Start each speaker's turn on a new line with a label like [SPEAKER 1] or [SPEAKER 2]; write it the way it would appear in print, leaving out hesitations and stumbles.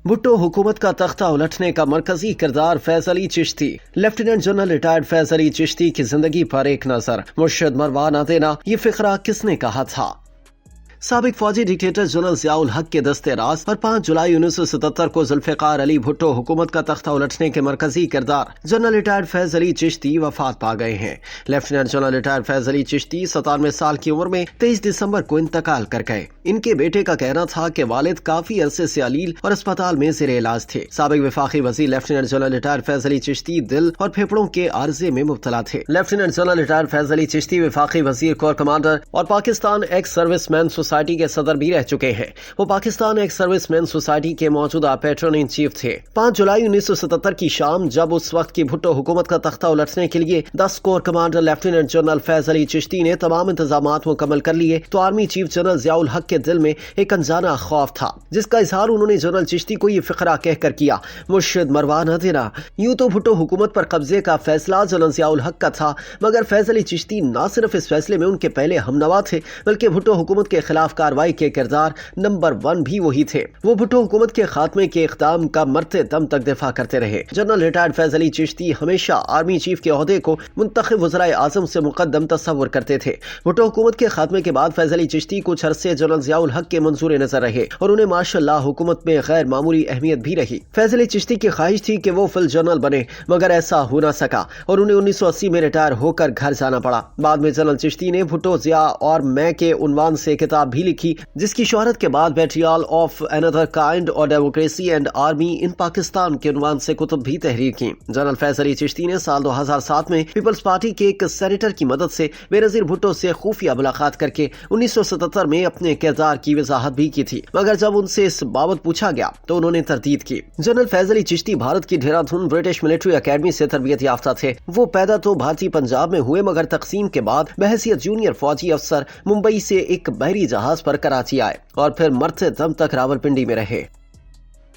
[SPEAKER 1] بھٹو حکومت کا تختہ الٹنے کا مرکزی کردار فیض علی چشتی۔ لیفٹیننٹ جنرل ریٹائرڈ فیض علی چشتی کی زندگی پر ایک نظر۔ مرشد مروا نہ دینا، یہ فقرہ کس نے کہا تھا؟ سابق فوجی ڈکٹیٹر جنرل ضیاء الحق کے دست راز اور 5 جولائی 1977 کو ذوالفقار علی بھٹو حکومت کا تختہ الٹنے کے مرکزی کردار جنرل ریٹائرڈ فیض علی چشتی وفات پا گئے ہیں۔ لیفٹیننٹ جنرل ریٹائرڈ فیض علی چشتی 97 سال کی عمر میں 23 دسمبر کو انتقال کر گئے۔ ان کے بیٹے کا کہنا تھا کہ والد کافی عرصے سے علیل اور اسپتال میں زیر علاج تھے۔ سابق وفاقی وزیر لیفٹیننٹ جنرل ریٹائرڈ فیض علی چشتی دل اور پھیپھڑوں کے عارضے میں مبتلا تھے۔ لیفٹیننٹ جنرل ریٹائرڈ فیض علی چشتی وفاقی وزیر، کور کمانڈر اور پاکستان ایکس سروس مین سوسائٹی کے صدر بھی رہ چکے ہیں۔ وہ پاکستان ایکس سروس مین سوسائٹی کے موجودہ پیٹرن ان چیف تھے۔ 5 جولائی 1977 کی شام جب اس وقت کی بھٹو حکومت کا تختہ الٹنے کے لیے 10 کور کمانڈر لیفٹیننٹ جنرل فیض علی چشتی نے تمام انتظامات مکمل کر لیے تو آرمی چیف جنرل ضیاء الحق کے دل میں ایک انجانا خوف تھا، جس کا اظہار انہوں نے جنرل چشتی کو یہ فقرہ کہہ کر کیا: مرشد مروا نہ دینا۔ یوں تو بھٹو حکومت پر قبضے کا فیصلہ جنرل ضیاء الحق کا تھا، مگر فیض علی چشتی نہ صرف اس فیصلے میں ان کے پہلے ہمنوا تھے بلکہ بھٹو حکومت کے خلاف کارروائی کے کردار نمبر 1 بھی وہی تھے۔ وہ بھٹو حکومت کے خاتمے کے اقدام کا مرتے دم تک دفاع کرتے رہے۔ جنرل ریٹائرڈ فیض علی چشتی ہمیشہ آرمی چیف کے عہدے کو منتخب وزرائے اعظم سے مقدم تصور کرتے تھے۔ بھٹو حکومت کے خاتمے کے بعد فیض علی چشتی کچھ عرصے جنرل ضیاء الحق کے منظور نظر رہے اور انہیں ماشاء اللہ حکومت میں غیر معمولی اہمیت بھی رہی۔ فیض علی چشتی کی خواہش تھی کہ وہ فل جنرل بنے، مگر ایسا ہو نہ سکا اور انہیں 1980 میں ریٹائر ہو کر گھر جانا پڑا۔ بعد میں جنرل چشتی نے بھٹو، ضیاء اور میں کے عنوان سے کتاب بھی لکھی، جس کی شہرت کے بعد بیٹریال آف انادر کائنڈ اور ڈیموکریسی اینڈ آرمی ان پاکستان کے عنوان سے کتب بھی تحریر کی۔ جنرل فیض علی چشتی نے سال 2007 میں پیپلز پارٹی کے ایک سینیٹر کی مدد سے بے نظیر بھٹو سے خفیہ ملاقات کر کے 1977 میں اپنے کردار کی وضاحت بھی کی تھی، مگر جب ان سے اس بابت پوچھا گیا تو انہوں نے تردید کی۔ جنرل فیض علی چشتی بھارت کی دہرادون برٹش ملٹری اکیڈمی سے تربیت یافتہ تھے۔ وہ پیدا تو بھارتی پنجاب میں ہوئے، مگر تقسیم کے بعد بحیثیت جونیئر فوجی افسر ممبئی سے ایک بحری جہاز پر کراچی آئے اور پھر مرتے دم تک راولپنڈی میں رہے۔